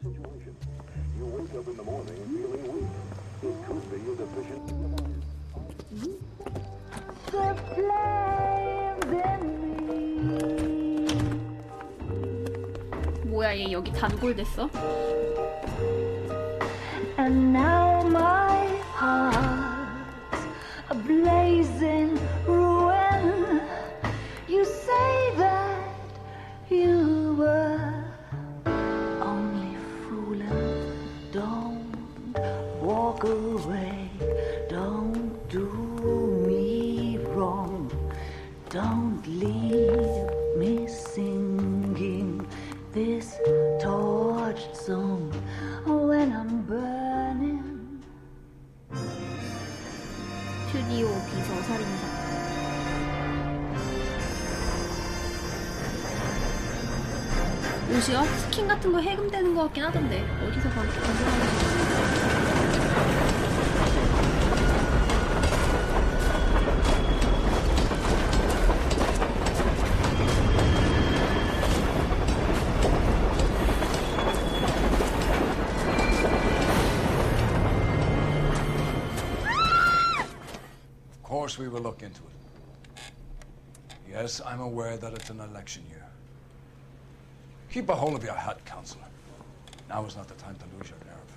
situation. You wake up in the morning feeling weak. It could be a deficiency of iron. The flames in me. 뭐야 얘 여기 단골 됐어? And now my heart's a blazing ruin. You say that you were only fooling. Don't walk away. Don't do me wrong. Don't leave me singing this torched song when I'm burning. 스튜디오 비서 살인사건. 옷이요? 스킨 같은 거 해금되는 거 같긴 하던데 어디서 건설하는지. Of course we will look into it. Yes, I'm aware that it's an election year. Keep a hold of your hat, Counselor. Now is not the time to lose your nerve.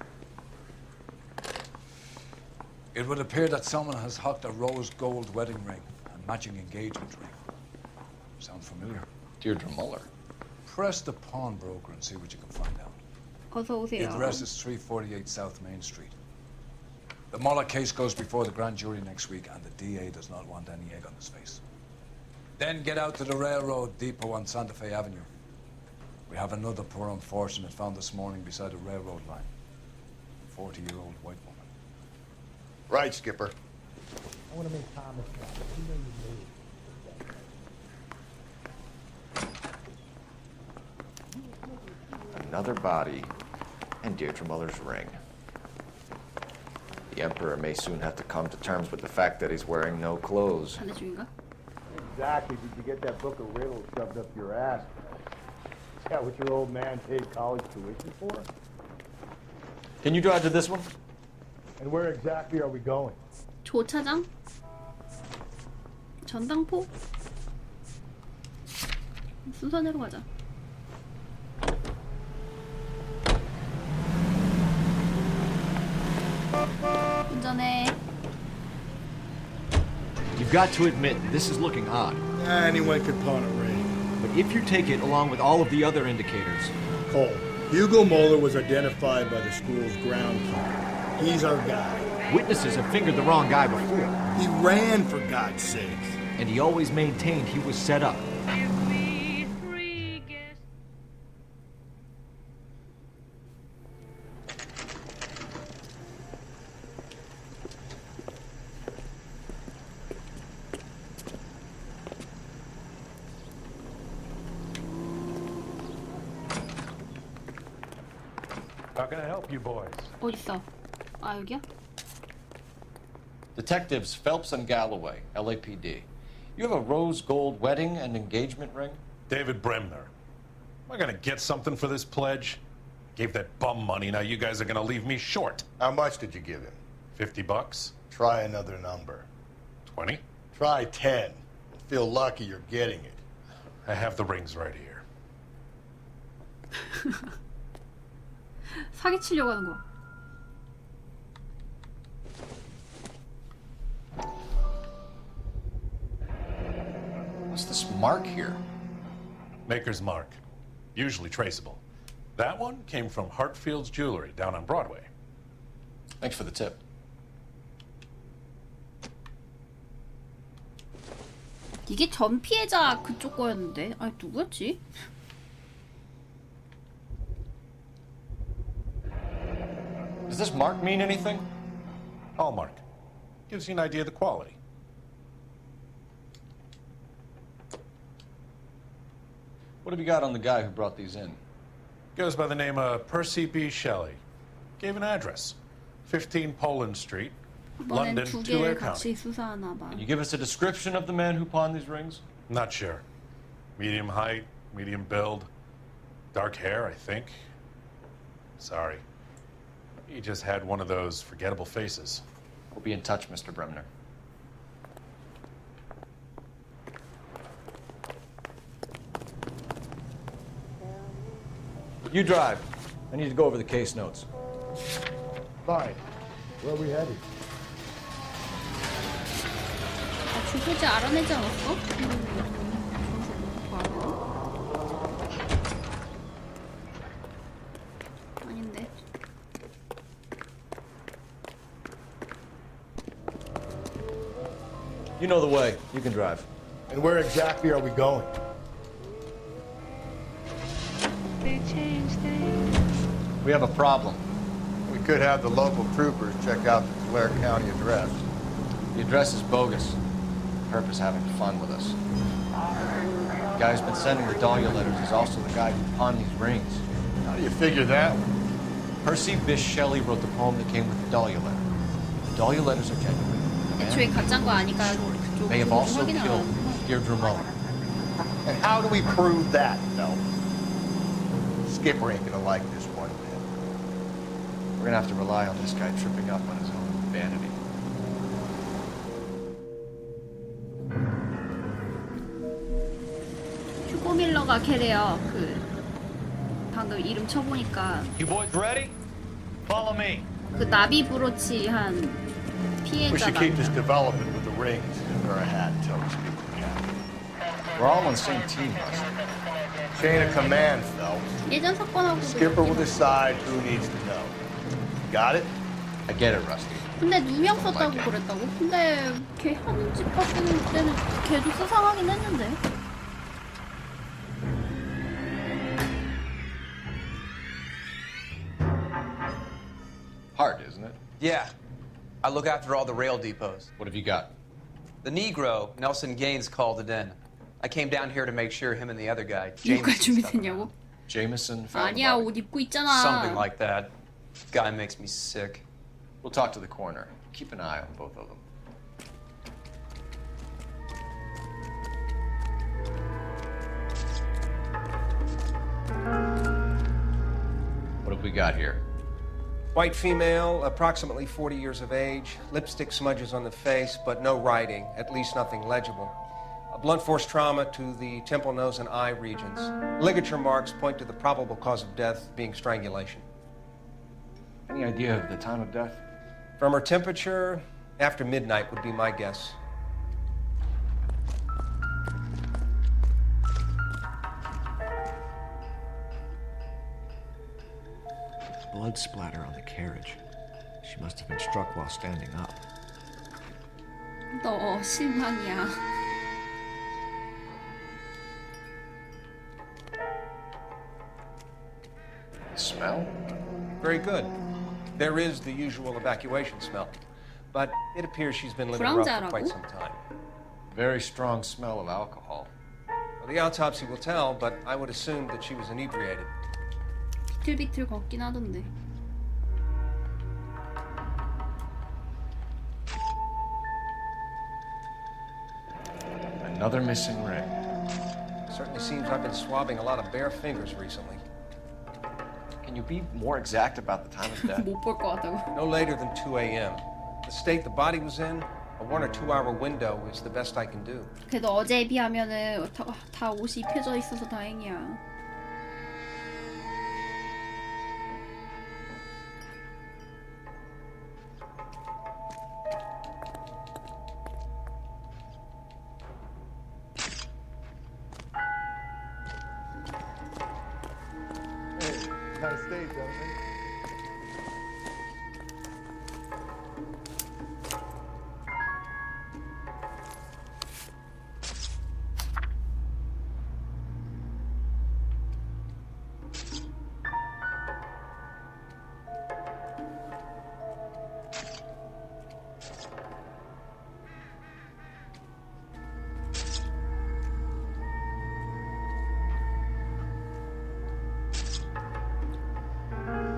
It would appear that someone has hocked a rose gold wedding ring and matching engagement ring. Sound familiar? Deirdre Muller. Press the pawnbroker and see what you can find out. 어서 The 오세요. address is 348 South Main Street. The Muller case goes before the grand jury next week, and the DA does not want any egg on his face. Then get out to the railroad depot on Santa Fe Avenue. We have another poor unfortunate found this morning beside a railroad line. 40-year-old white woman. Right, Skipper. I want to make Thomas proud. You know you made. Another body and Deirdre Muller's ring. The Emperor may soon have to come to terms with the fact that he's wearing no clothes. 반대쪽인가? Exactly. Did you get that book of riddles shoved up your ass? Is that what your old man paid college tuition for? Can you drive to this one? And where exactly are we going? 조차장? 전당포? 순서대로 가자. 운전해. You've got to admit, this is looking odd. Anyone could pawn a ring. But if you take it along with all of the other indicators... Cole, Hugo Muller was identified by the school's groundkeeper. He's our guy. Witnesses have fingered the wrong guy before. He ran, for God's sake. And he always maintained he was set up. How can I help you boys? 어딨어? 아 여기야? Detectives Phelps and Galloway, LAPD. You have a rose gold wedding and engagement ring? David Bremner. Am I gonna get something for this pledge? Gave that bum money, now you guys are gonna leave me short. How much did you give him? $50? Try another number. 20? Try 10. Feel lucky you're getting it. I have the rings right here. 사기치려고 하는 거. What's this mark here? Maker's mark. Usually traceable. That one came from Hartfield's Jewelry down on Broadway. Thanks for the tip. 이게 전 피해자 그쪽 거였는데. 아니 누구였지? Does this mark mean anything? Hallmark. Gives you an idea of the quality. What have you got on the guy who brought these in? Goes by the name of Percy B. Shelley. Gave an address. 15 Poland Street, 이번엔 London, 두 Tulare 개를 County. 같이 수사하나 봐. Can you give us a description of the man who pawned these rings? Not sure. Medium height, medium build, dark hair, I think. Sorry. He just had one of those forgettable faces. We'll be in touch, Mr. Bremner. You drive. I need to go over the case notes. Fine. Where are we headed? 아, 주소지 알아내지 않았어? 아닌데. You know the way. You can drive. And where exactly are we going? They change things. We have a problem. We could have the local troopers check out the Tulare County address. The address is bogus. Herb is having fun with us. The guy who's been sending the Dahlia letters is also the guy who pawned these rings. How do you figure that? Percy Bysshe Shelley wrote the poem that came with the Dahlia letter. The Dahlia letters are genuine. The 애초에 man 가짜인 거 아니까 그쪽 may have also 확인을 안 killed 하구나. Deirdre Mullen. And how do we prove that, Phelps? Skipper ain't gonna like this one bit. We're gonna have to rely on this guy tripping up on his own vanity. 휴고 밀러가 걔래요. 그 방금 이름 쳐보니까 You boys ready? Follow me. 그 나비 브로치 한 We 피해자 should keep this 남자. development with the rings in our hat until we speak to the captain. We're all on the same team, Rusty. Chain of command, Phelps. 예전 사건하고 Skipper will decide who needs to know. Got it? I get it, Rusty. 근데 누명 썼다고 그랬다고? 근데 걔 현지파 쓰는 때는 걔도 수상하긴 했는데. Hard, isn't it? Yeah. I look after all the rail depots. What have you got? The Negro, Nelson Gaines, called it in. I came down here to make sure him and the other guy, 이거까지 Jameson, stuck 준비됐냐고? around. Jameson found the 아니야, body. 옷 입고 있잖아. Something like that. Guy makes me sick. We'll talk to the coroner. Keep an eye on both of them. What have we got here? White female, approximately 40 years of age, lipstick smudges on the face, but no writing, at least nothing legible. A blunt force trauma to the temple, nose, and eye regions. Ligature marks point to the probable cause of death being strangulation. Any idea of the time of death? From her temperature, after midnight would be my guess. Blood splatter on the carriage. She must have been struck while standing up. 너 실망이야. Smell? Very good. There is the usual evacuation smell, but it appears she's been living rough for quite some time. Very strong smell of alcohol. Well, the autopsy will tell, but I would assume that she was inebriated. 비틀비틀 걷긴 하던데. Another missing ring. Certainly seems I've been swabbing a lot of bare fingers recently. Can you be more exact about the time of death? 못 볼 것 같다고. No later than 2 a.m. The state the body was in, a 1 or 2 hour window is the best I can do. 그래도 어제에 비하면은 다 옷이 입혀져 있어서 다행이야. Nice day, gentlemen.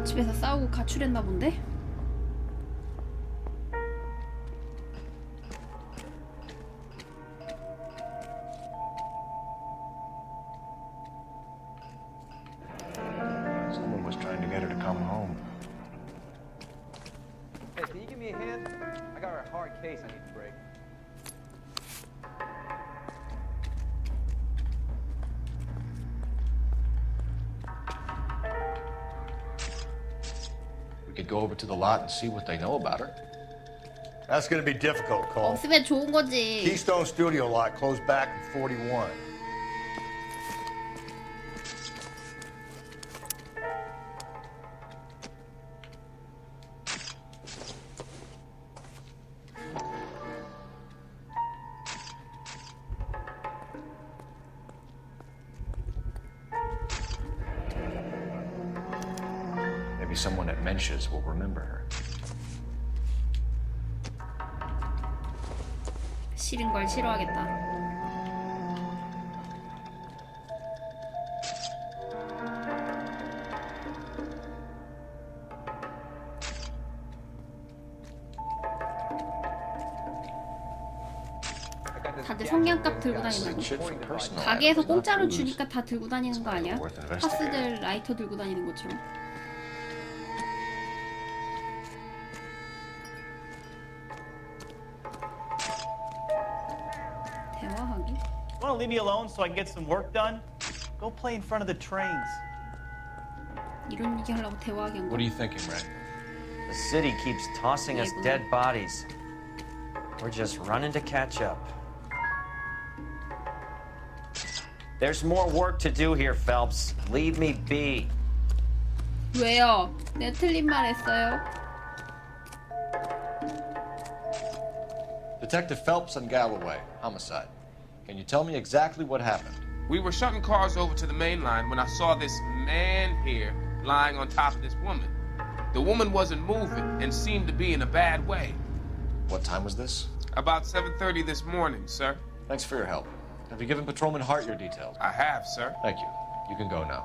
집에서 싸우고 가출했나 본데? Someone was trying to get her to come home. Hey, can you give me a hand? I got a hard case I need to break. We could go over to the lot and see what they know about her. That's gonna be difficult, Cole. 없으면 좋은 거지. Keystone Studio lot closed back in 41. Maybe someone at Mensch's will remember her. 싫은 걸 싫어하겠다. 다들 성냥갑 들고 다닌다고? 가게에서 공짜로 주니까 다 들고 다니는 거 아니야? 파스들 라이터 들고 다니는 것처럼. 대화하기? Want to leave me alone so I can get some work done? Go play in front of the trains. 이런 얘기 하려고 대화하기 한 거. What are you thinking, Ray? The city keeps tossing us dead bodies. We're just running to catch up. There's more work to do here, Phelps. Leave me be. 왜요? 내 틀린 말 했어요? Detective Phelps and Galloway, homicide. Can you tell me exactly what happened? We were shutting cars over to the main line when I saw this man here lying on top of this woman. The woman wasn't moving and seemed to be in a bad way. What time was this? About 7:30 this morning, sir. Thanks for your help. Have you given Patrolman Hart your details? I have, sir. Thank you. You can go now.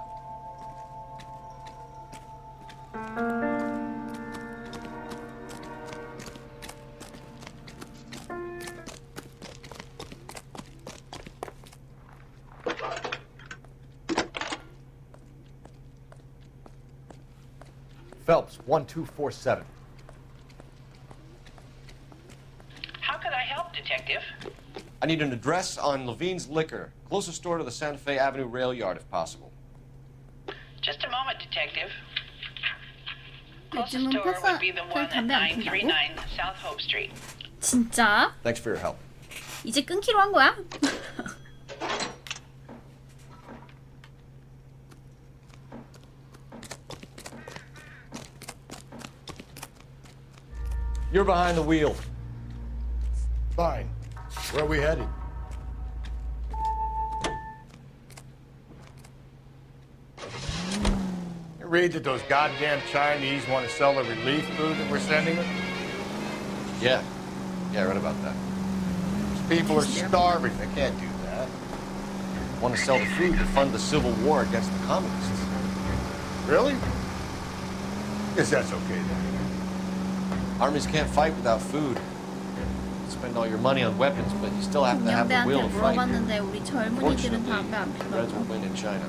Phelps, 1247. How can I help, Detective? I need an address on Levine's Liquor, closest store to the Santa Fe Avenue rail yard, if possible. Just a moment, Detective. Closest 요즘은 store would be the one at 담배 안 핀다고? 939 South Hope Street. 진짜? Thanks for your help. 이제 끊기로 한 거야? You're behind the wheel. Fine. Where are we headed? You read that those goddamn Chinese want to sell the relief food that we're sending them? Yeah. Yeah, I read about that. These people are starving. They can't do that. Want to sell the food to fund the civil war against the communists. Really? Guess that's okay then. Armies can't fight without food. Spend all your money on weapons, but you still have to have the will 동양대한테 to fight. 물어봤는데 우리 젊은이들은 담배 안 The Reds will 피더라고. win in China.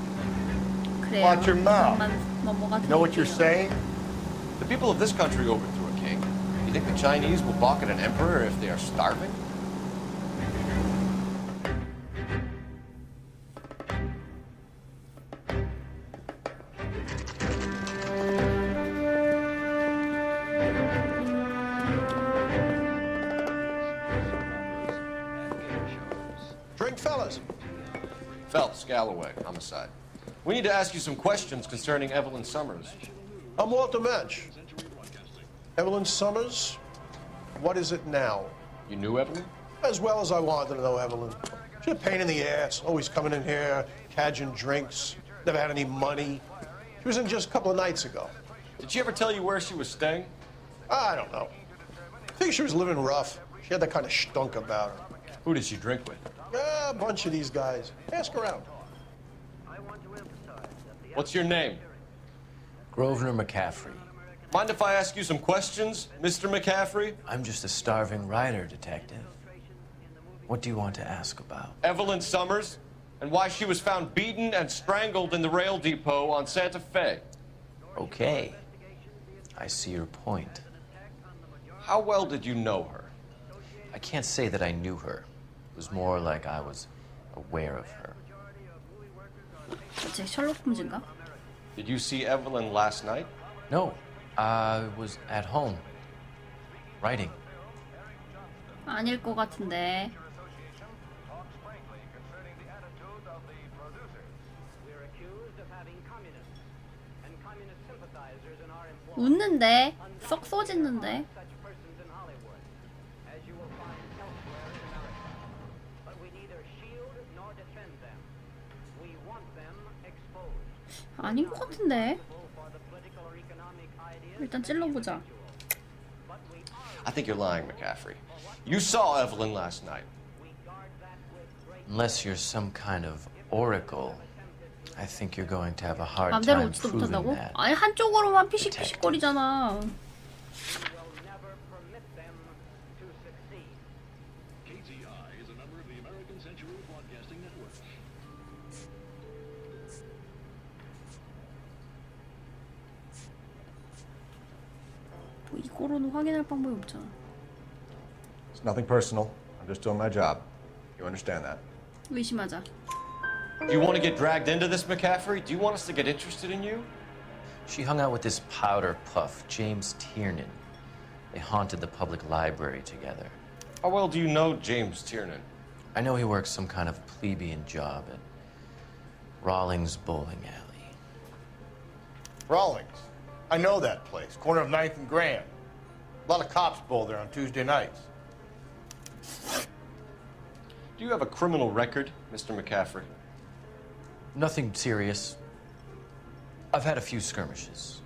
그래요. Watch your mouth. 그것만 넘어가 You know what you're saying? The people of this country overthrew a king. You think the Chinese will balk at an emperor if they are starving? Drink, fellas. Phelps, Galloway, homicide. We need to ask you some questions concerning Evelyn Summers. I'm Walter Mensch. Evelyn Summers? What is it now? You knew Evelyn? As well as I wanted to know Evelyn. She's a pain in the ass, always coming in here, cadging drinks, never had any money. She was in just a couple of nights ago. Did she ever tell you where she was staying? I don't know. I think she was living rough. She had that kind of stunk about her. Who did she drink with? A bunch of these guys. Ask around. What's your name? Grosvenor McCaffrey. Mind if I ask you some questions, Mr. McCaffrey? I'm just a starving writer, Detective. What do you want to ask about? Evelyn Summers, and why she was found beaten and strangled in the rail depot on Santa Fe. Okay. I see your point. How well did you know her? I can't say that I knew her. It was more like I was aware of her. 제 셜록 홈즈인가? Did you see Evelyn last night? No, I was at home, writing. 아닐 것 같은데. 웃는데? 썩 쏘짓는데? 아닌 것 같은데? 일단 찔러보자. I think you're lying, McCaffrey. You saw Evelyn last night. Unless you're some kind of oracle, I think you're going to have a hard 맘대로 time 웃지도 proving 못한다고? that. 아니 한쪽으로만 피식피식거리잖아. 뭐 이거로는 확인할 방법이 없잖아. It's nothing personal. I'm just doing my job. You understand that? 의심하자. Do you want to get dragged into this, McCaffrey? Do you want us to get interested in you? She hung out with this powder puff, James Tiernan. They haunted the public library together. How well do you know James Tiernan? I know he works some kind of plebeian job at Rawlings Bowling Alley. Rawlings. I know that place. Corner of 9th and Grand. A lot of cops bowl there on Tuesday nights. Do you have a criminal record, Mr. McCaffrey? Nothing serious. I've had a few skirmishes.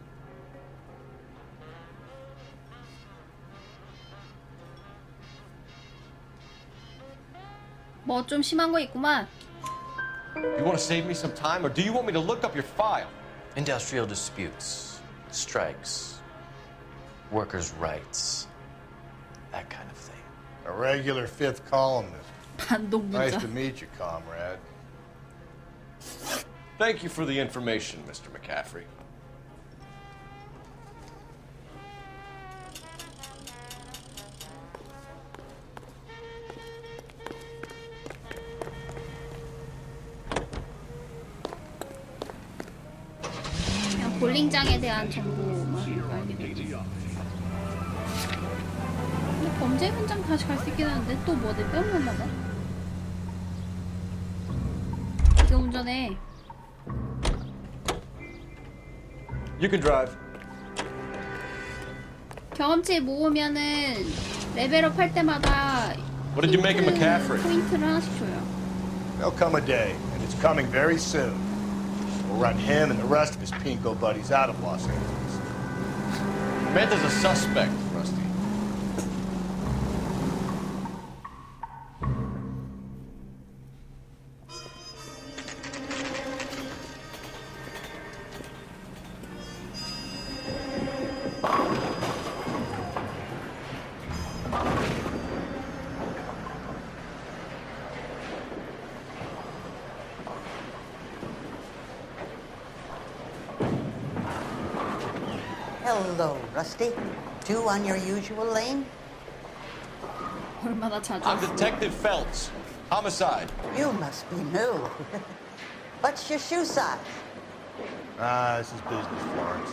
뭐 좀 심한 거 있구만. You want to save me some time, or do you want me to look up your file? Industrial disputes, strikes, workers' rights, that kind of thing. A regular fifth columnist. 반동문자. Nice to meet you, comrade. Thank you for the information, Mr. McCaffrey. 그냥 볼링장에 대한 정보만 알게 돼. 근데 범죄 현장 다시 갈 수 있긴 하는데 또 뭐 내 뺨을 나가? 이게 운전해. You can drive. 경험치 모으면은 레벨업 할 때마다 What did you make of McCaffrey? 포인트를 하나씩 줘요. There'll come a day, and it's coming very soon. We'll run him and the rest of his pinko buddies out of Los Angeles. Samantha's a suspect, Rusty. Hello, Rusty. Two on your usual lane? 얼마나 자주? I'm Detective Phelps. Homicide. You must be new. What's your shoe size? This is business, Florence.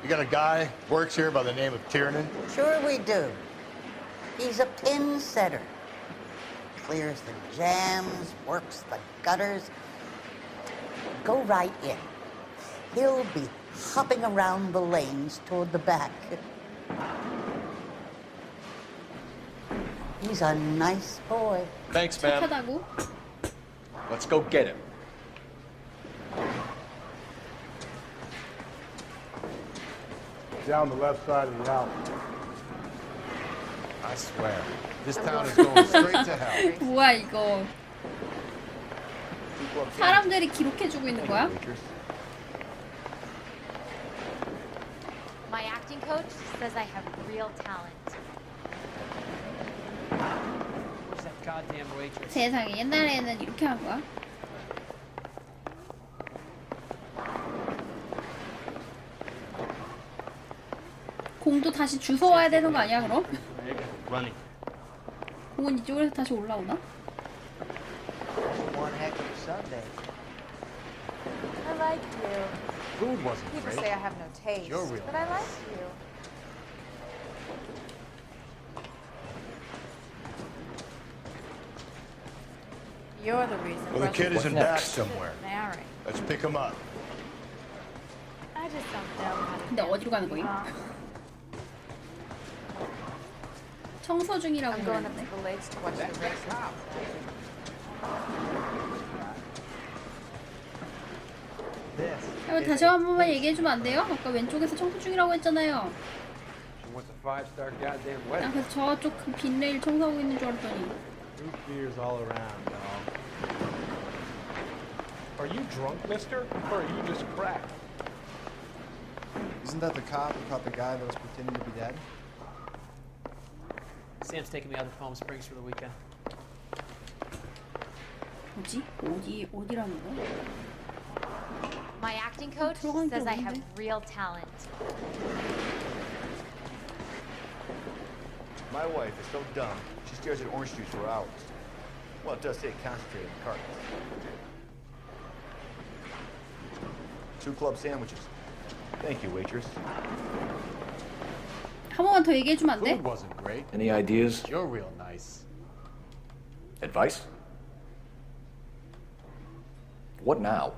You got a guy works here by the name of Tiernan? Sure we do. He's a pin setter. Clears the jams, works the gutters. Go right in. He'll be hopping around the lanes toward the back. He's a nice boy. Thanks, ma'am. 착하다고? Let's go get him. Down the left side of the alley. I swear, this town is going straight to hell. 뭐야 이거? 사람들이 기록해주고 있는 거야? My acting coach says I have real talent. Where's that goddamn waitress? 세상에 옛날에는 이렇게 한 거야? 공도 다시 주워와야 되는 거 아니야 그럼? 공은 이쪽에서 다시 올라오나? One heck of a Sunday. I like you. Food wasn't People great. say I have no taste, You're real but I like you. You're the reason. Well, the kid is in back somewhere. Marry. Let's pick him up. I just don't know how to. 근데 어디로 가는 거임? 청소 중이라고 I'm going up 그러는데. to the lakes to watch the races. 야, 다시 한 번만 얘기해주면 안 돼요? 아까 왼쪽에서 청소 중이라고 했잖아요. She wants a 5-star goddamn 난 wedding. 그래서 저쪽 그 빈 레일 청소하고 있는 줄 알았더니. Root beers all around, dog. Are you drunk, mister? Or are you just cracked? Isn't that the cop who caught the guy that was pretending to be dead? Sam's taking me out to Palm Springs for the weekend. 뭐지? 어디라는 거야? My acting coach says I have real talent. My wife is so dumb, she stares at orange juice for hours. Well, it does say concentrate in the cartons. 2 club sandwiches. Thank you, waitress. 한 번만 더 얘기해주면 안 돼? Food wasn't great. Any ideas? You're real nice. Advice? What now?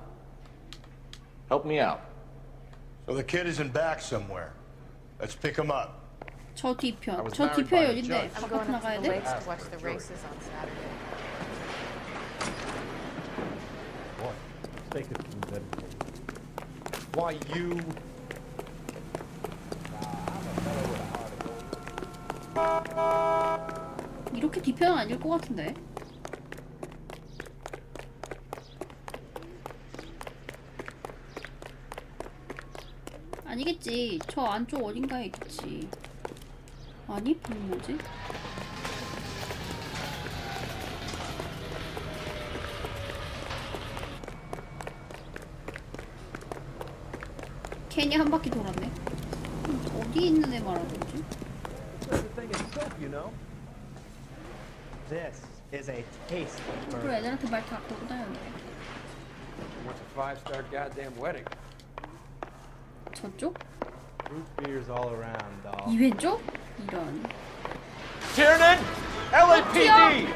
Help me out. So the kid is in back somewhere. Let's pick him up. 저 뒤편. was 저 married 뒤편이 by a 어딘데? judge. I'm 바깥 going up 나가야 to the 돼? lakes to watch the races on Saturday. Boy, steak is good. Why you? 이렇게 뒤편은 아닐 것 같은데. 아니겠지. 저 안쪽 어딘가에 있겠지. 아니? 그건 뭐지? 괜히 한 바퀴 돌았네. 어디 있는 애 말하는 거지? The thing is soap, you know. This is a taste 앞으로 burn. 애들한테 말 다 걸고 다녔네. She wants a 5-star goddamn wedding. 저쪽? Root beers all around, dog. 이 왼쪽? 이런. Tiernan, LAPD.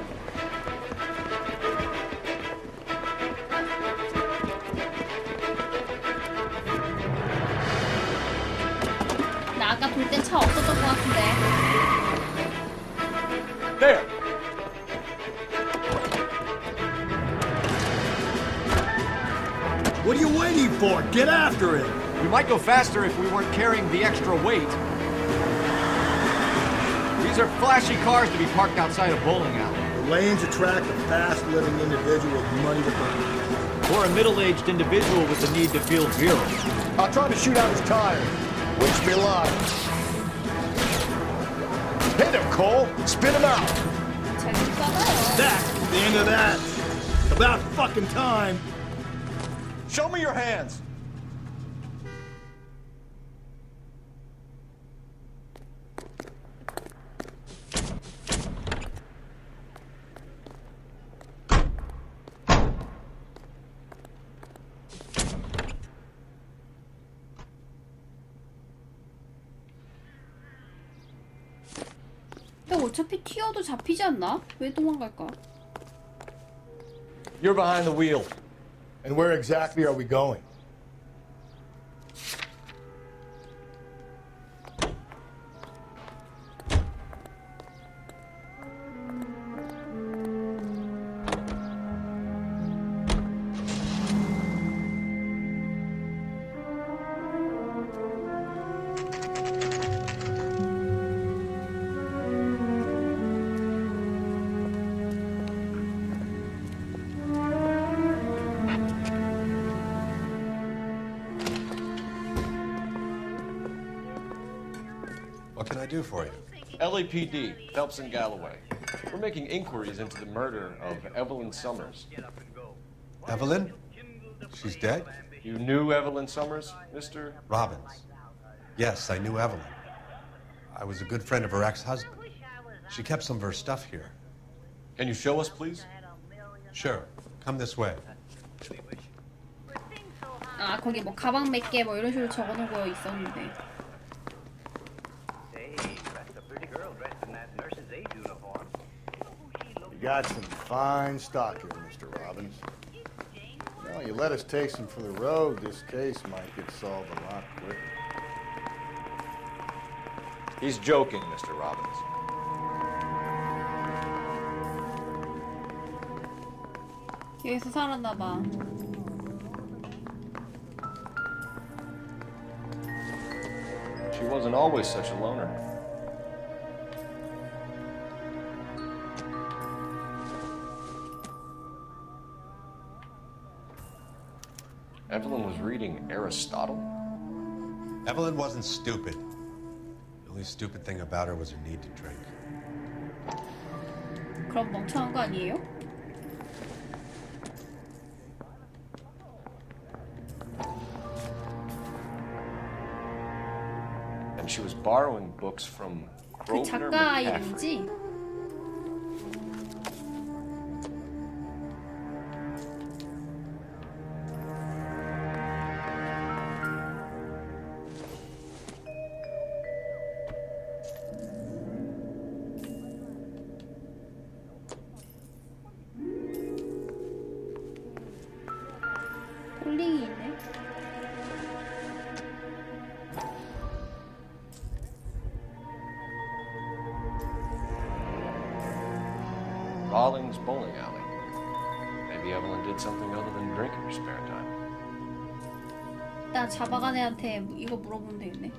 나 아까 볼 땐 차 없었던 것 같은데. There! What are you waiting for? Get after it! We might go faster if we weren't carrying the extra weight. These are flashy cars to be parked outside a bowling alley. The lanes attract a fast-living individual with money to burn. Or a middle-aged individual with the need to feel virile. I'll try to shoot out his tire. Wish me luck. Hit him, Cole. Spin him out. That's the end of that. About fucking time. Show me your hands! 근데 어차피 튀어도 잡히지 않나? 왜 도망갈까? You're behind the wheel. And where exactly are we going? What can I do for you? LAPD, Phelps and Galloway. We're making inquiries into the murder of Evelyn Summers. Evelyn? She's dead? You knew Evelyn Summers, Mr. Robbins. Yes, I knew Evelyn. I was a good friend of her ex-husband. She kept some of her stuff here. Can you show us, please? Sure. Come this way. 아 거기 뭐 가방 몇 개 뭐 이런 식으로 적어놓은 거 있었는데. You got some fine stock here, Mr. Robbins. Well, you let us take some for the road, this case might get solved a lot quicker. He's joking, Mr. Robbins. 여기서 살았나 봐. She wasn't always such a loner. Evelyn was reading Aristotle? Evelyn wasn't stupid. The only stupid thing about her was her need to drink. 그럼 멍청한 거 아니에요? And she was borrowing books from 그 Grosvenor 작가 McCaffrey. 이름이지? 폴링이 있네. Rawlings Bowling Alley. Maybe Evelyn did something other than drink in her spare time. 나 잡아간 애한테 이거 물어보면 되겠네.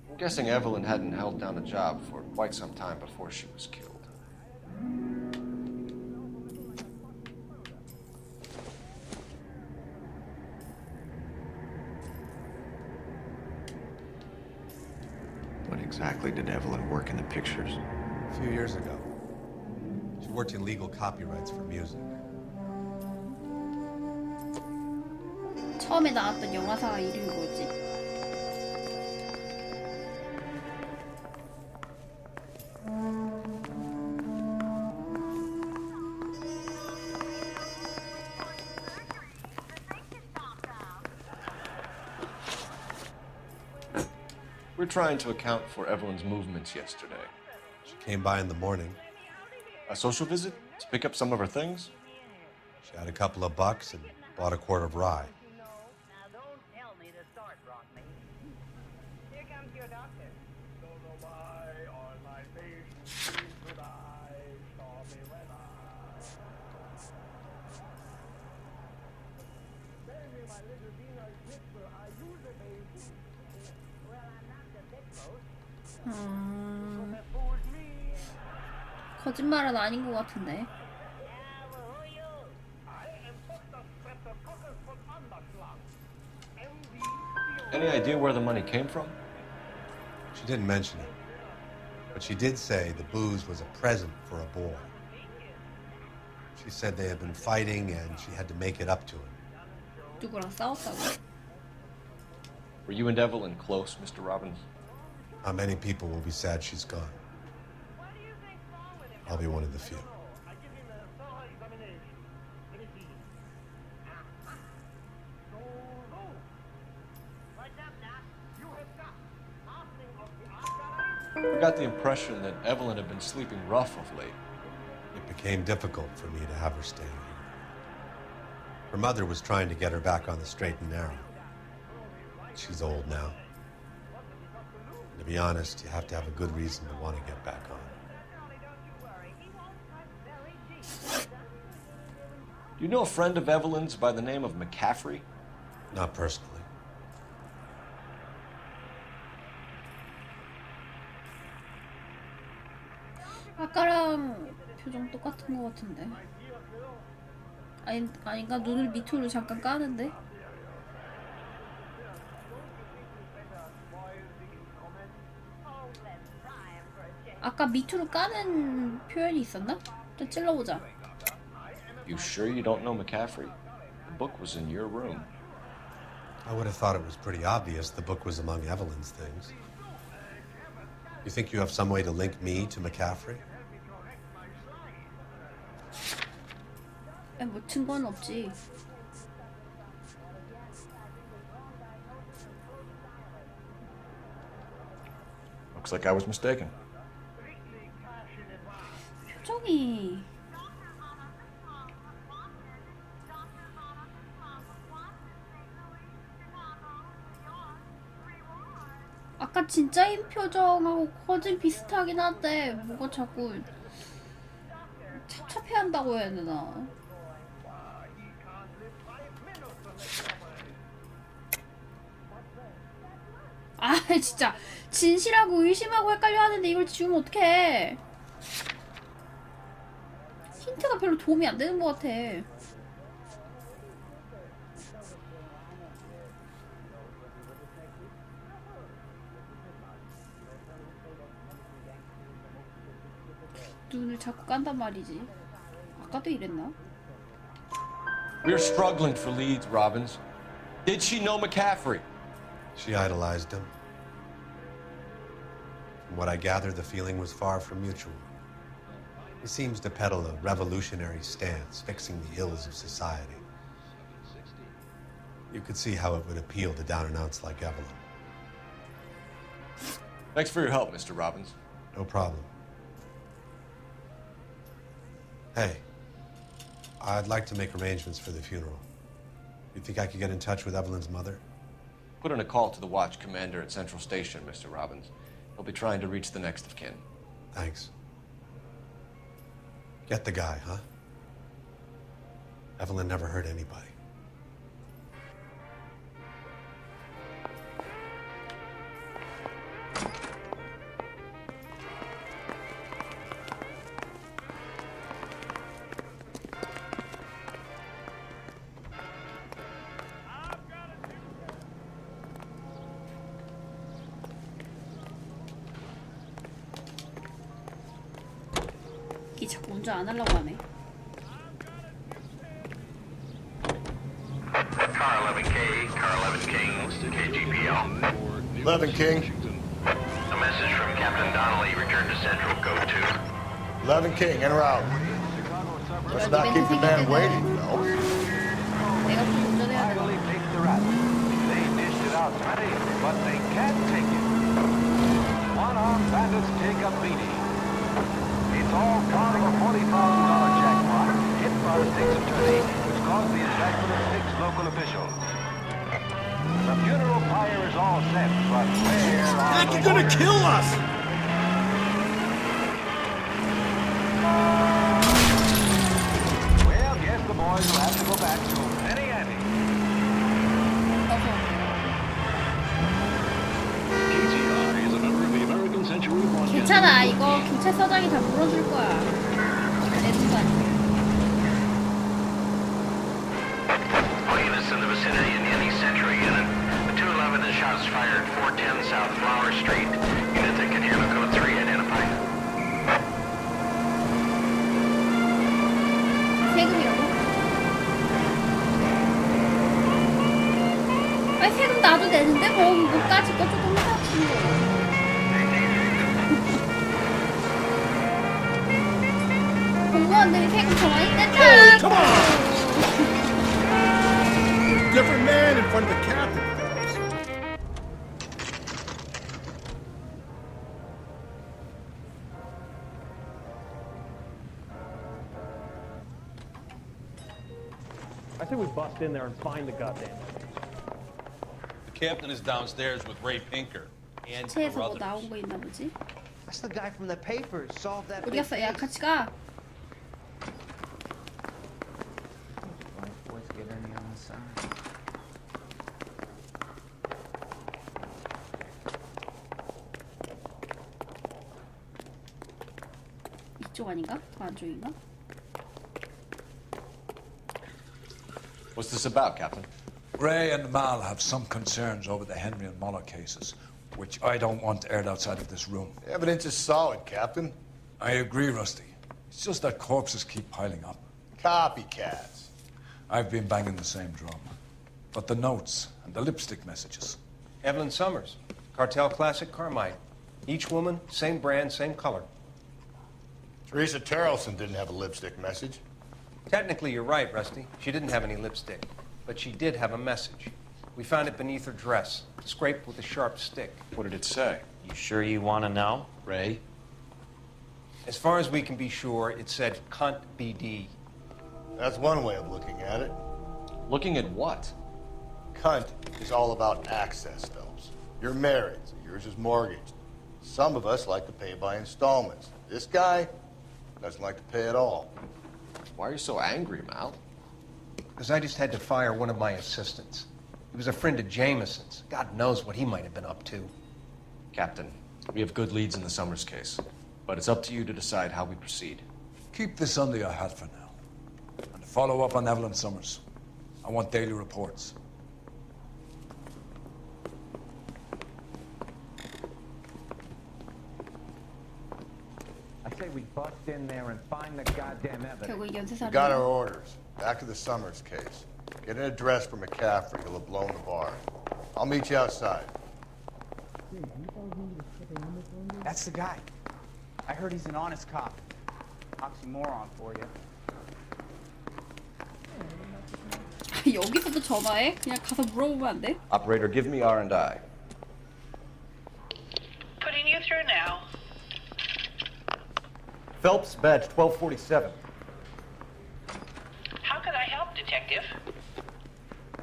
I'm guessing Evelyn hadn't held down a job for quite some time before she was killed. When exactly did Evelyn work in the pictures? A few years ago. She worked in legal copyrights for music. 처음에 나왔던 영화사 이름이 뭐지? We're trying to account for Evelyn's movements yesterday. She came by in the morning. A social visit? To pick up some of her things? She had a couple of bucks and bought a quart of rye. 거짓말은 아닌 것 같은데. Any idea where the money came from? She didn't mention it. But she did say the booze was a present for a boy. She said they had been fighting and she had to make it up to him. 누구랑 싸웠다고? Were you and Evelyn close, Mr. Robbins? Not many people will be sad she's gone. I'll be one of the few. I got the impression that Evelyn had been sleeping rough of late. It became difficult for me to have her stay here. Her mother was trying to get her back on the straight and narrow. She's old now. And to be honest, you have to have a good reason to want to get back on. Do you know a friend of Evelyn's by the name of McCaffrey? Not personally. 아까랑 표정 똑같은 것 같은데. 아닌가? 눈을 밑으로 잠깐 까는데? 아까 밑으로 까는 표현이 있었나? 좀 찔러보자. You sure you don't know McCaffrey? book was in your room. I would have thought it was pretty obvious the book was among Evelyn's things. You think you have some way to link me to McCaffrey? 뭐 증거는 없지. Looks like I was mistaken. 표정이 아까 진짜인 표정하고 거진 비슷하긴 한데 뭐가 자꾸 찹찹해한다고 해야 되나? 아 진짜 진실하고 의심하고 헷갈려 하는데 이걸 지우면 어떡해. 힌트가 별로 도움이 안 되는 것 같아. 눈을 자꾸 깐단 말이지. 아까도 이랬나? We're struggling for leads, Robbins. Did she know McCaffrey? She idolized him. From what I gather, the feeling was far from mutual. He seems to peddle a revolutionary stance, fixing the ills of society. You could see how it would appeal to down-and-outs like Evelyn. Thanks for your help, Mr. Robbins. No problem. Hey, I'd like to make arrangements for the funeral. You think I could get in touch with Evelyn's mother? Put in a call to the watch commander at Central Station, Mr. Robbins. He'll be trying to reach the next of kin. Thanks. Get the guy, huh? Evelyn never hurt anybody. 이 자꾸 운전 안 하려고 하네. Car 11K, Car 11 King, KGPL. 11 King. A message from Captain Donnelly. Return to Central. Go to. 11 King, en route. Let's not keep the man waiting, though. 내가 좀 운전해야 돼. They dished it out plenty, but they can't take it. One-armed bandits take a beating. It's all part of a $40,000 jackpot hit by the state's attorney, which caused the indictment of 6 local officials. The funeral pyre is all set, but where are You're gonna kill us! Well, guess the boys will have to go back to Penny Ante. KTI is a member of the American Century Broadcasting. 괜찮아. 이거 경찰서장이 다 물어줄 거야. 내 순간. All units in the vicinity in any Century unit. The 211 is shots fired 410 South Flower Street. Unit that can handle code 3 identified. 세금이라고? 아니 세금 나도 내는데 뭐 이거까지 거 조금 해야지. 공무원들이 세금 더 많이 낸다. Come on! Different man in front of the captain. I think we bust in there and find the goddamn thing. The captain is downstairs with Ray Pinker and 차에서 뭐 Carruthers. 나온 거 있나 보지? That's the guy from the papers. Solved that 어디 big 갔어? 야 case. 같이 가. Boys get any on the side. 이쪽 아닌가? 더 안쪽인가? What's this about, Captain? Ray and Mal have some concerns over the Henry and Muller cases, which I don't want aired outside of this room. The evidence is solid, Captain. I agree, Rusty. It's just that corpses keep piling up. Copycats. I've been banging the same drum. But the notes and the lipstick messages. Evelyn Summers, Cartel Classic Carmine. Each woman, same brand, same color. Teresa Terrelson didn't have a lipstick message. Technically, you're right, Rusty. She didn't have any lipstick, but she did have a message. We found it beneath her dress, scraped with a sharp stick. What did it say? You sure you want to know? Ray? As far as we can be sure, it said cunt BD. That's one way of looking at it. Looking at what? Cunt is all about access, Phelps. You're married, so yours is mortgaged. Some of us like to pay by installments. This guy doesn't like to pay at all. Why are you so angry, Mal? Because I just had to fire one of my assistants. He was a friend of Jameson's. God knows what he might have been up to. Captain, we have good leads in the Summers case, but it's up to you to decide how we proceed. Keep this under your hat for now. And follow up on Evelyn Summers. I want daily reports. I say we bust in there and find the goddamn evidence. 결국 We 연쇄살인. got our orders. Back to the Summers case. Get an address for McCaffrey. He'll have blown the bar. I'll meet you outside. That's the guy. I heard he's an honest cop. Oxymoron for you. 여기서도 전화해? 그냥 가서 물어보면 안 돼? Operator, give me R&I. Putting you through now. Phelps, badge 1247. How could I help, Detective?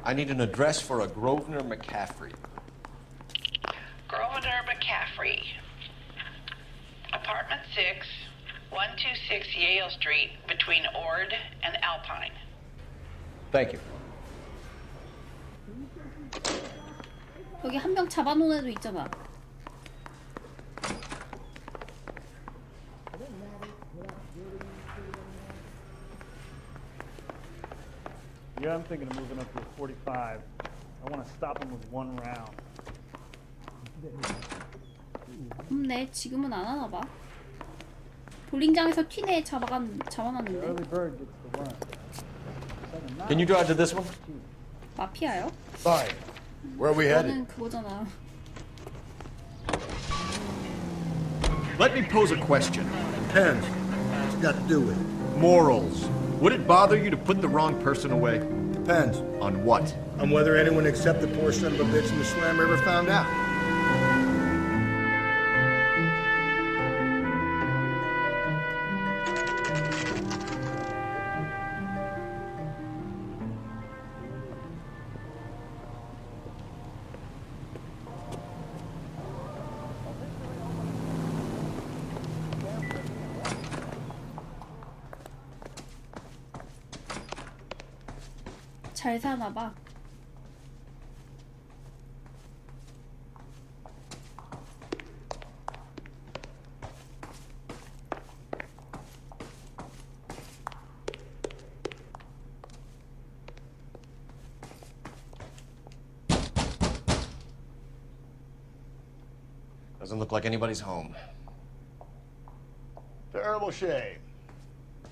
I need an address for a Grosvenor McCaffrey. Grosvenor McCaffrey. Apartment 6, 126 Yale Street, between Ord and Alpine. Thank you. 여기 한 명 잡아놓은 애도 있잖아. Yeah, I'm thinking of moving up to a 45. I want to stop him with one round. 없네. 지금은 안 하나 봐. 볼링장에서 튀네 잡아놨는데. Early bird gets the worm. Can you drive to this one? 마피아요? Fine. Where are we headed? 그거는 그거잖아. Let me pose a question. Depends. What's it got to do with it? Morals. Would it bother you to put the wrong person away? Depends. On what? On whether anyone except the poor son of a bitch in the slammer ever found out. 잘 사나 봐. Doesn't look like anybody's home. Terrible shame.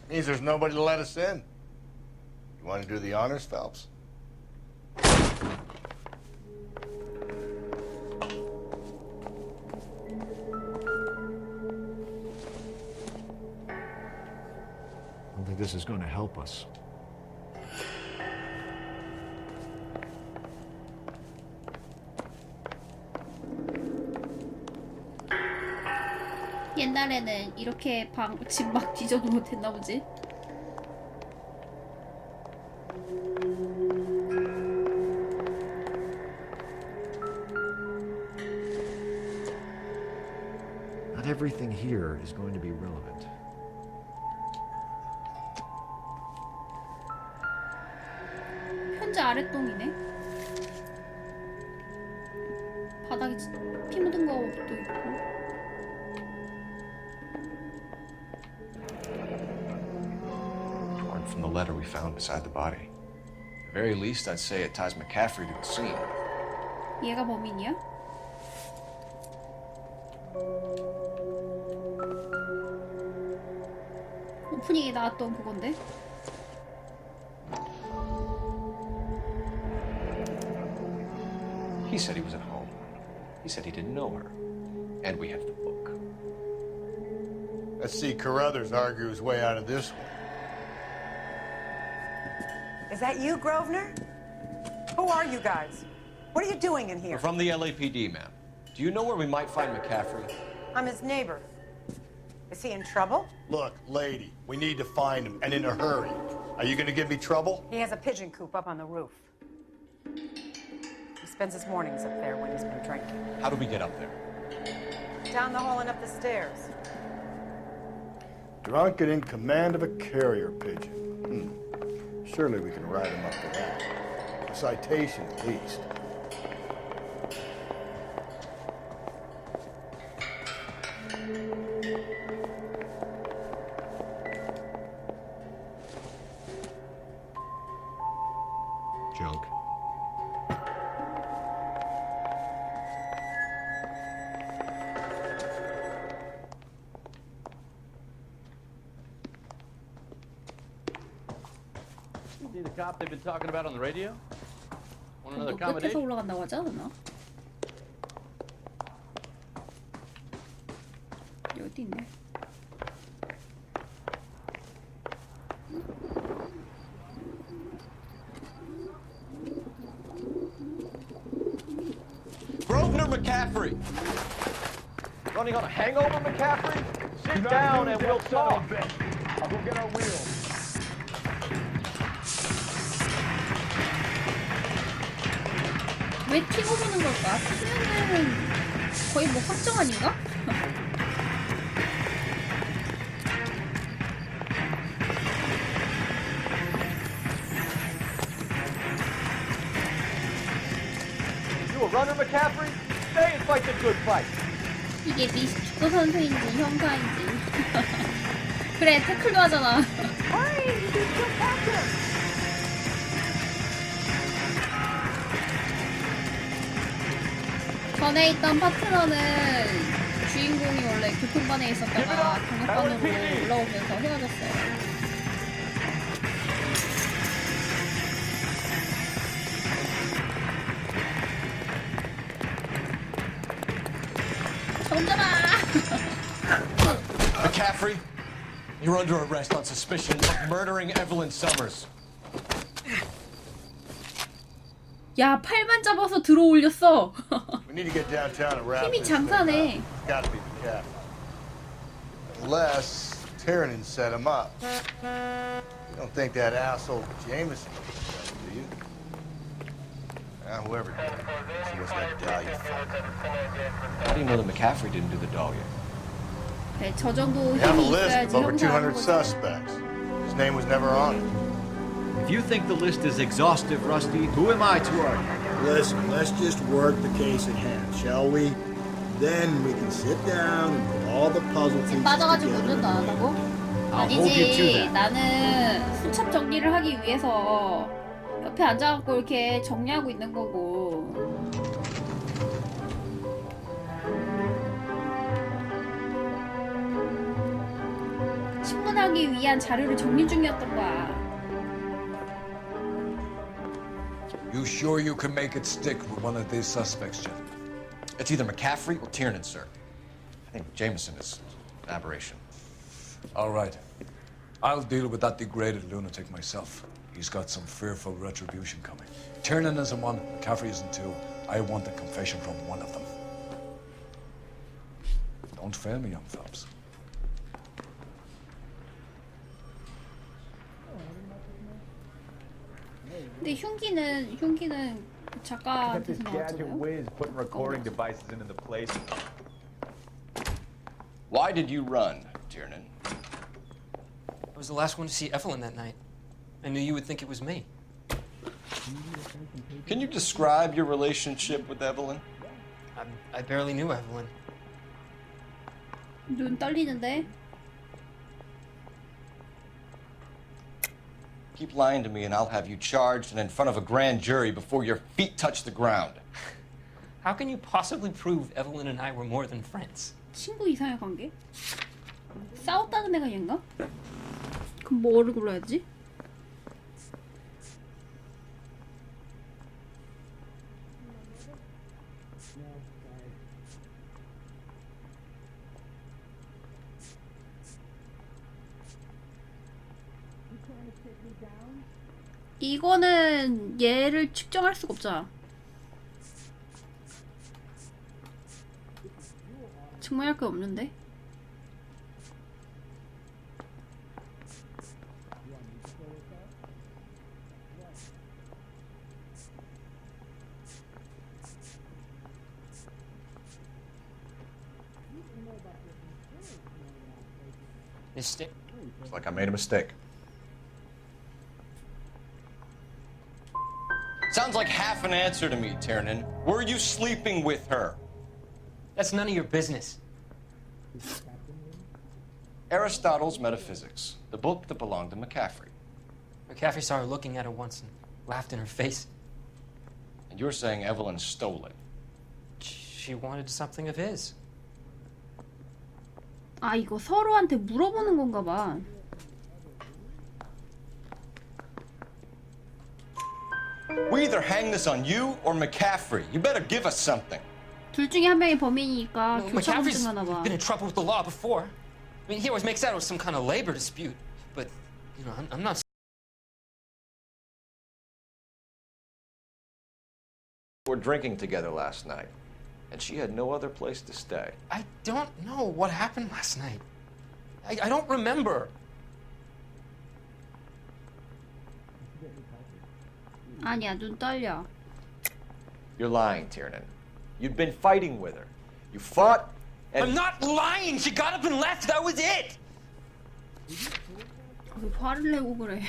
Means there's nobody to let us in. You want to do the honors, Phelps? I don't think this is going to help us. 옛날에는 이렇게 집 막 뒤져도 됐나 보지? Not everything here is going to be relevant. 현재 아랫동이네. 바닥에 피 묻은 것도 있고. Torn from the letter we found beside the body. At the very least, I'd say it ties McCaffrey to the scene. 얘가 범인이야? 오프닝에 나왔던 그건데? He said he was at home. He said he didn't know her. And we have the book. Let's see Carruthers argue his way out of this one. Is that you, Grosvenor? Who are you guys? What are you doing in here? We're from the LAPD, ma'am. Do you know where we might find McCaffrey? I'm his neighbor. Is he in trouble? Look, lady, we need to find him, and in a hurry. Are you gonna give me trouble? He has a pigeon coop up on the roof. He spends his mornings up there when he's been drinking. How do we get up there? Down the hall and up the stairs. Drunk and in command of a carrier pigeon. Surely we can ride him up to that. A citation, at least. Junk. See the cop they've been talking about on the radio? Want another 또 끝에서 accommodation? 올라간다고 하지 않았나? 여기 있네. Grosvenor McCaffrey! Running on a hangover, McCaffrey? Sit down and we'll talk. I'll go get our wheels. 왜 튀고 보는 걸까? 튀면은 거의 뭐 확정 아닌가? You a runner, McCaffrey? Stay and fight the good fight. 이게 미식축구 선수인지 형사인지. 그래, 태클도 하잖아. 전에 있던 파트너는 주인공이 원래 교통반에 있었다가 강력반으로 올라오면서 헤어졌어요. McCaffrey, you're under arrest on suspicion of murdering Evelyn Summers. 야, 팔만 잡아서 들어 올렸어. We need to get downtown and wrap 힘이 this thing 장사네. up. Gotta be the cap. Unless Tiernan set him up. You don't think that asshole Jameson did that, do you? Whoever did it. See what's that dahlia for. How do you know that McCaffrey didn't do the dog yet? 네, 저 정도 We have a 힘이 list 있어야지 of over 형사하는 200 거지. suspects. His name was never on it. If you think the list is exhaustive, Rusty, who am I to argue? Listen, let's just work the case at hand, shall we? Then we can sit down and put all the puzzle pieces 빠져가지고 together. 운전도 안 하고? I'll hold you to 아니지. that. 나는 수첩 정리를 하기 위해서 옆에 앉아갖고 이렇게 정리하고 있는 거고. 신문하기 위한 자료를 정리 중이었던 거야. You sure you can make it stick with one of these suspects, Jim? It's either McCaffrey or Tiernan, sir. I think Jameson is an aberration. All right. I'll deal with that degraded lunatic myself. He's got some fearful retribution coming. Tiernan isn't one, McCaffrey isn't two. I want a confession from one of them. Don't fail me, young Phelps. 근데 흉기는 작가한테서 나왔잖아요. whiz putting recording devices into the place. Why did you run, Tiernan? I was the last one to see Evelyn that night. I knew you would think it was me. Can you describe your relationship with Evelyn? I barely knew Evelyn. 눈 떨리는데? Keep lying to me and I'll have you charged and in front of a grand jury before your feet touch the ground. How can you possibly prove Evelyn and I were more than friends? 친구 이상의 관계? 싸웠다는 애가 얘인가? 그럼 뭐를 골라야지? 이거는 얘를 측정할 수가 없잖아. 증명할 게 없는데? Mistake. It's like I made a mistake. Sounds like half an answer to me, Tiernan. Were you sleeping with her? That's none of your business. Aristotle's Metaphysics, the book that belonged to McCaffrey. McCaffrey saw her looking at her once and laughed in her face. And you're saying Evelyn stole it? She wanted something of his. 아, 이거 서로한테 물어보는 건가 봐. We either hang this on you or McCaffrey. You better give us something. 둘 중에 한 명이 범인이니까 McCaffrey's 교차검증하나 봐. been in trouble with the law before. I mean, he always makes out it was some kind of labor dispute. But, you know, I'm not... We were drinking together last night, and she had no other place to stay. I don't know what happened last night. I don't remember. 아니야, 눈 떨려. You're lying, Tiernan. You'd been fighting with her. You fought, and... I'm not lying! She got up and left! That was it! 왜 화를 내고 그래?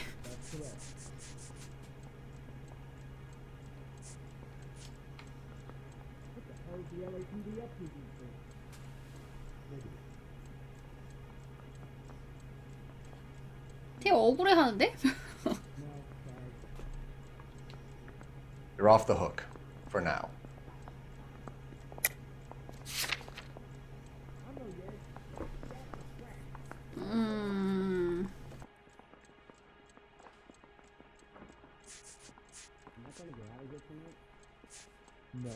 되게 억울해하는데? You're off the hook, for now. No.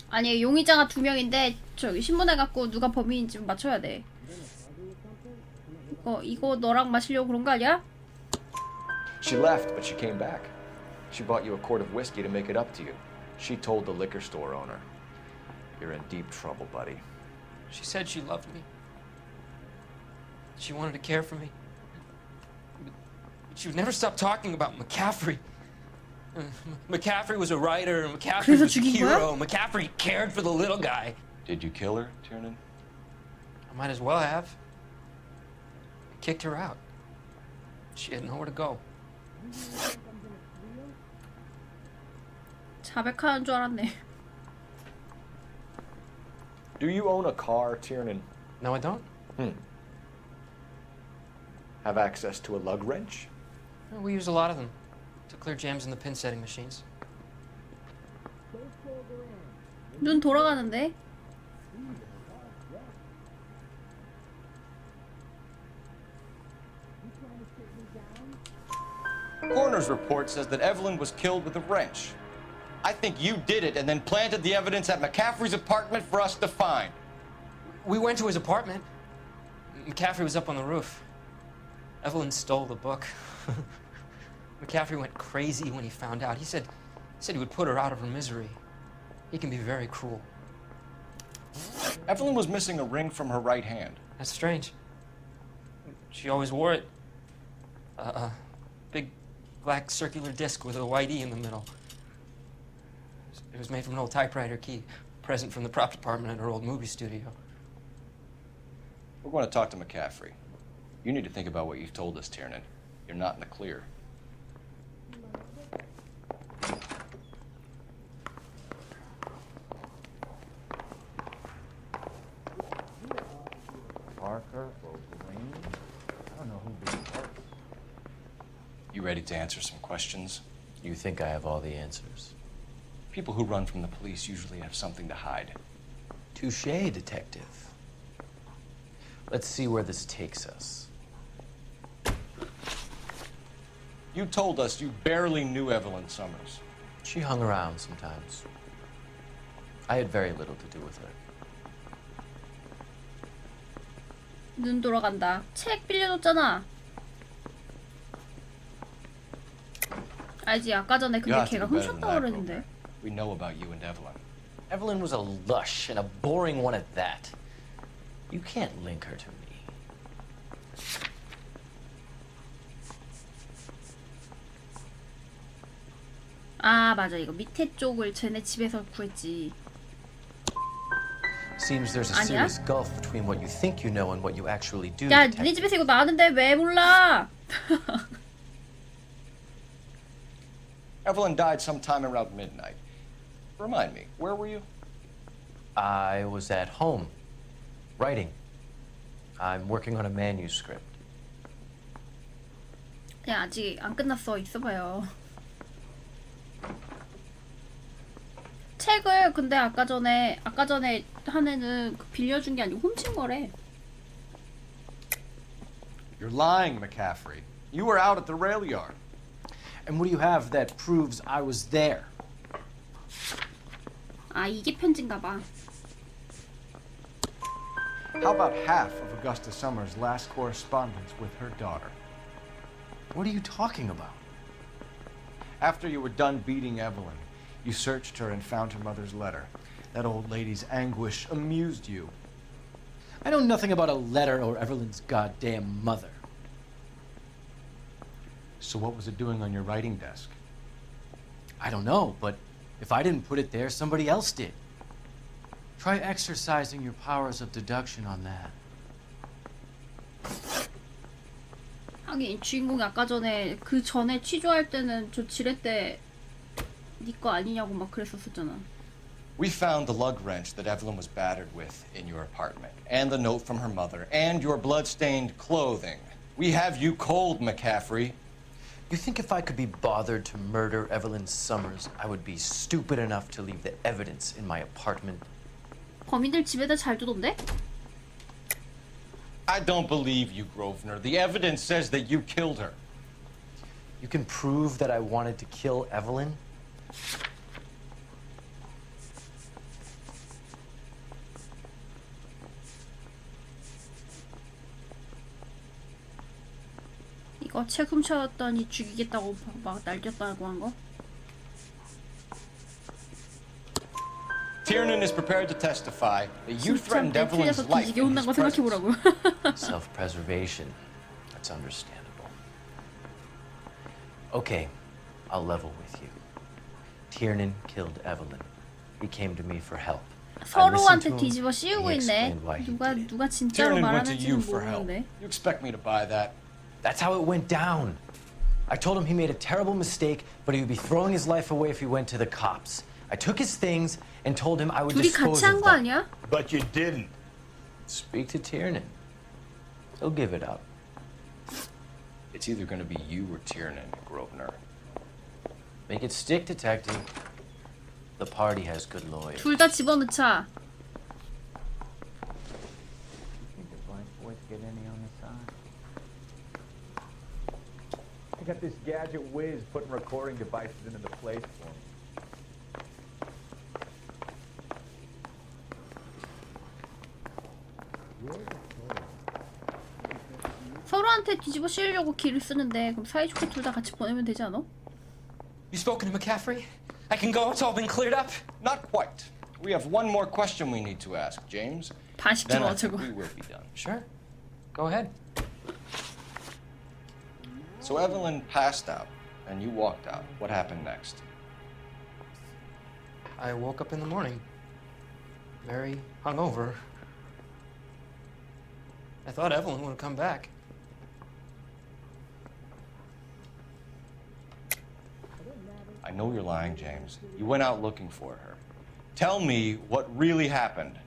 아니, 용의자가 2명인데 저기 신문에 갖고 누가 범인인지 맞춰야 돼. 이거 너랑 마시려고 그런 거 아니야? She left, but she came back. She bought you a quart of whiskey to make it up to you. She told the liquor store owner. You're in deep trouble, buddy. She said she loved me. She wanted to care for me. But she would never stop talking about McCaffrey. McCaffrey was a writer, and McCaffrey was a hero. McCaffrey cared for the little guy. Did you kill her, Tiernan? I might as well have. I kicked her out. She had nowhere to go. 자백하는 줄 알았네. Do you own a car, Tiernan? No, I don't. Have access to a lug wrench? Well, we use a lot of them to clear jams in the pin setting machines. 눈 돌아가는데? Coroner's report says that Evelyn was killed with a wrench. I think you did it and then planted the evidence at McCaffrey's apartment for us to find. We went to his apartment. McCaffrey was up on the roof. Evelyn stole the book. McCaffrey went crazy when he found out. He said he would put her out of her misery. He can be very cruel. Evelyn was missing a ring from her right hand. That's strange. She always wore it. Big black circular disc with a white E in the middle. It was made from an old typewriter key, a present from the prop department at her old movie studio. We're going to talk to McCaffrey. You need to think about what you've told us, Tiernan. You're not in the clear. Parker or Green? I don't know who'd be worse. You ready to answer some questions? You think I have all the answers? People who run from the police usually have something to hide. Touché, detective. Let's see where this takes us. You told us you barely knew Evelyn Summers. She hung around sometimes. I had very little to do with her. 눈 돌아간다. 책 빌려줬잖아. 알지? 아까 전에 근데 걔가 훔쳤다고 그랬는데. We know about you and Evelyn. Evelyn was a lush and a boring one at that. You can't link her to me. 아 맞아, 이거 밑에 쪽을 쟤네 집에서 구했지. Seems there's a 아니야? serious gulf between what you think you know and what you actually do. 야, 니네 집에서 이거 나왔는데 왜 몰라? Evelyn died sometime around midnight. Remind me, where were you? I was at home, writing. I'm working on a manuscript. 야, 아직 안 끝났어. 있어봐요. 책을 근데 아까 전에 한 애는 빌려준 게 아니고 훔친 거래. You're lying, McCaffrey. You were out at the rail yard. And what do you have that proves I was there? 아, 이게 편지인가 봐. How about half of Augusta Summers' last correspondence with her daughter? What are you talking about? After you were done beating Evelyn, you searched her and found her mother's letter. That old lady's anguish amused you. I know nothing about a letter or Evelyn's goddamn mother. So what was it doing on your writing desk? I don't know, but if I didn't put it there, somebody else did. Try exercising your powers of deduction on that. 하긴 주인공이 아까 전에 그 전에 취조할 때는 저 지뢰 때 네 거 아니냐고 막 그랬었잖아. We found the lug wrench that Evelyn was battered with in your apartment, and the note from her mother, and your blood-stained clothing. We have you cold, McCaffrey. You think if I could be bothered to murder Evelyn Summers, I would be stupid enough to leave the evidence in my apartment? 범인들 집에다 잘 두던데? I don't believe you, Grosvenor. The evidence says that you killed her. You can prove that I wanted to kill Evelyn? 이거 책 훔쳐왔더니 죽이겠다고 막 날렸다고 한 거? Tiernan is prepared to testify that you threatened Evelyn's life in his presence. Self-preservation. That's understandable. Okay, I'll level with you. Tiernan killed Evelyn. He came to me for help. 서로한테 뒤집어 씌우고 있네. 누가 진짜로 Tiernan went to 말하는지는 you for help. 모르는데. You expect me to buy that? That's how it went down. I told him he made a terrible mistake, but he would be throwing his life away if he went to the cops. I took his things and told him I would 둘이 dispose 같이 한 of 거 them. 아니야? But you didn't. Speak to Tiernan. He'll give it up. It's either going to be you or Tiernan, Grosvenor. Make it stick, detective. The party has good lawyers. 둘 다 집어넣자. I got this gadget whiz putting recording devices into the place for me. 서로한테 뒤집어 씌우려고 길을 쓰는데 그럼 사이좋게 둘 다 같이 보내면 되지 않아? You spoken to McCaffrey? I can go. It's all been cleared up. Not quite. We have one more question we need to ask, James. 반씩 Then I 들어 think 저거. we will be done. Sure. Go ahead. So Evelyn passed out, and you walked out. What happened next? I woke up in the morning, very hungover. I thought Evelyn would come back. I know you're lying, James. You went out looking for her. Tell me what really happened.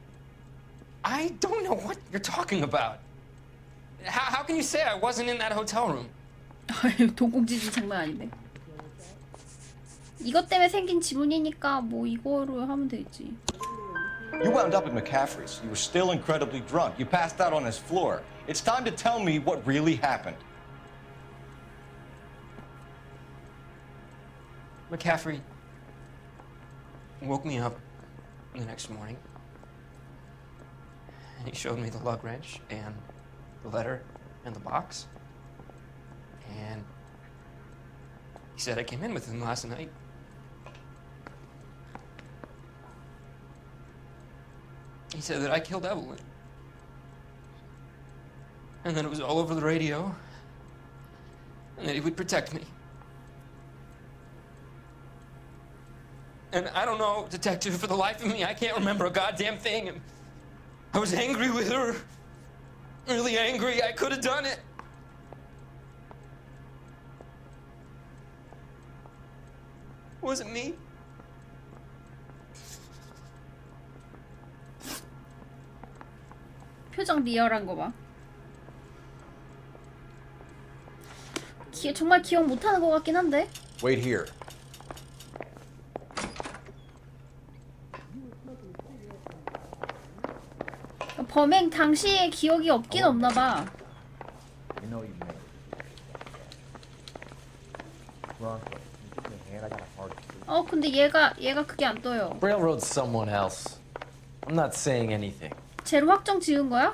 I don't know what you're talking about. How can you say I wasn't in that hotel room? 동공지진 장난 아닌데. 이것 때문에 생긴 지문이니까 뭐 이거로 하면 되겠지. You wound up at McCaffrey's. You were still incredibly drunk. You passed out on his floor. It's time to tell me what really happened. McCaffrey woke me up the next morning, and he showed me the lug wrench and the letter and the box, and he said I came in with him last night. He said that I killed Evelyn. And then it was all over the radio. And that he would protect me. And I don't know, detective, for the life of me, I can't remember a goddamn thing. And I was angry with her. Really angry. I could have done it. It wasn't me. 표정 리얼한 거 봐. 정말 기억 못하는 것 같긴 한데. Wait here. 범행 당시의 기억이 없긴 없나 봐. You know you made it. Bronco, you give me a hand. I got a hard sleep. 근데 얘가 그게 안 떠요. Railroad's someone else. I'm not saying anything. 쟤로 확정 지은 거야?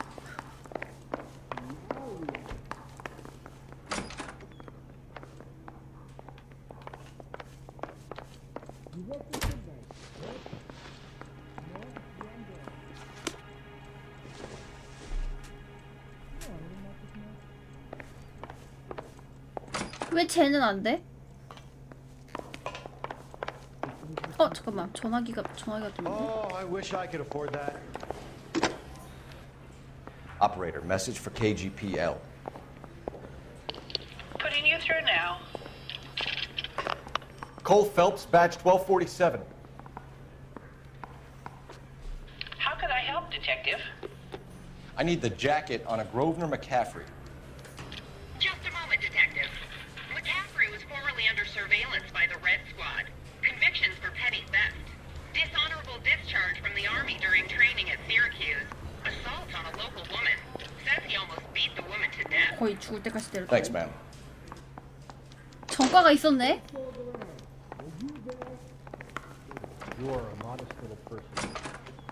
왜 쟤는 안 돼? 잠깐만. 전화기가 뜨는데. Oh, I wish I could afford that. Operator, message for KGPL. Putting you through now. Cole Phelps, badge 1247. How could I help, Detective? I need the jacket on a Grosvenor McCaffrey. Just a moment, Detective. McCaffrey was formerly under surveillance by the Red Squad. Convictions for petty theft. Dishonorable discharge from the Army during training at Syracuse. Assault on a local woman. Says he almost beat the woman to death. 거의 죽을 때까지 때렸다. Thanks, ma'am. 전과가 있었네. You are a modest little person.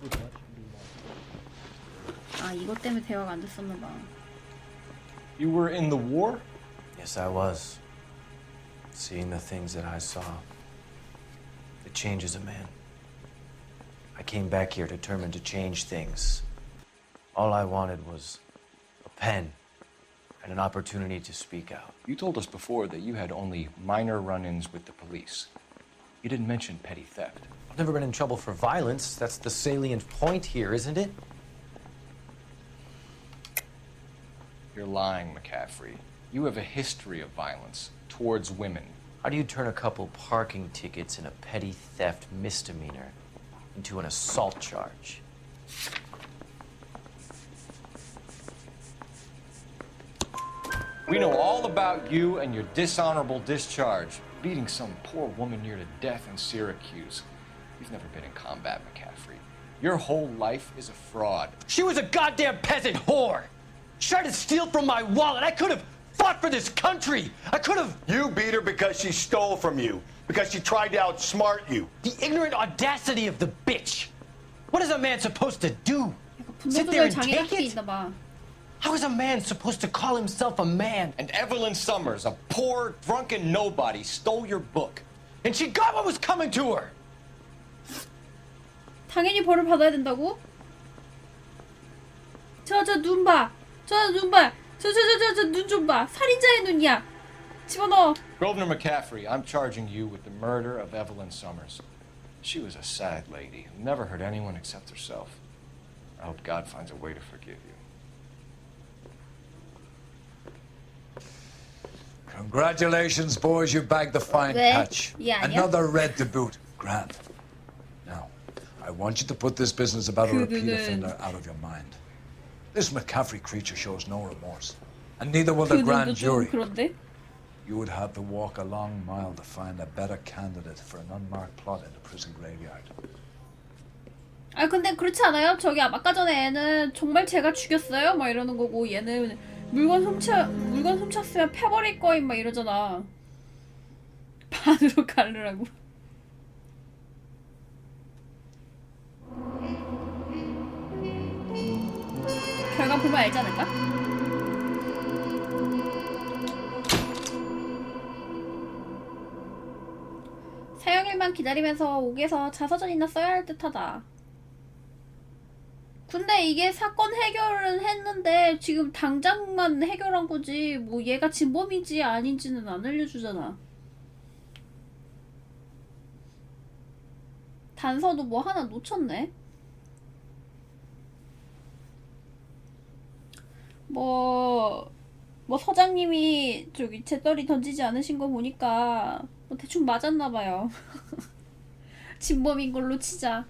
With much to be wanted. 이것 때문에 대화가 안 됐었나 봐. You were in the war? Yes, I was. Seeing the things that I saw. It changes a man. I came back here determined to change things. All I wanted was a pen and an opportunity to speak out. You told us before that you had only minor run-ins with the police. You didn't mention petty theft. I've never been in trouble for violence. That's the salient point here, isn't it? You're lying, McCaffrey. You have a history of violence towards women. How do you turn a couple parking tickets and a petty theft misdemeanor into an assault charge? We know all about you and your dishonorable discharge, beating some poor woman near to death in Syracuse. You've never been in combat, McCaffrey. Your whole life is a fraud. She was a goddamn peasant whore! She tried to steal from my wallet. I could have fought for this country. I could have... You beat her because she stole from you. Because she tried to outsmart you. The ignorant audacity of the bitch. What is a man supposed to do? Sit there and take it? How is a man supposed to call himself a man? And Evelyn Summers, a poor, drunken nobody, stole your book. And she got what was coming to her. 당연히 벌을 받아야 된다고? 저 눈 봐. 저 눈 봐. 저 눈 좀 봐. 살인자의 눈이야. 집어넣어. Grosvenor McCaffrey, I'm charging you with the murder of Evelyn Summers. She was a sad lady who never hurt anyone except herself. I hope God finds a way to forgive you. Congratulations, boys. You bagged the fine catch. Yeah, Another red to boot. Grand. Now, I want you to put this business about a repeat offender out of your mind. This McCaffrey creature shows no remorse. And neither will the grand jury. You would have to walk a long mile to find a better candidate for an unmarked plot in the prison graveyard. 근데 그렇지 않아요? 저기 아까 전에 애는 정말 제가 죽였어요? 막 이러는 거고 물건 훔쳤으면 패버릴 거임 막 이러잖아. 반으로 가르라고. 결과 보면 알지 않을까? 사형일만 기다리면서 옥에서 자서전이나 써야 할 듯하다. 근데 이게 사건 해결은 했는데 지금 당장만 해결한 거지 뭐 얘가 진범인지 아닌지는 안 알려주잖아. 단서도 뭐 하나 놓쳤네. 뭐 서장님이 저기 재떨이 던지지 않으신 거 보니까 뭐 대충 맞았나봐요. 진범인 걸로 치자.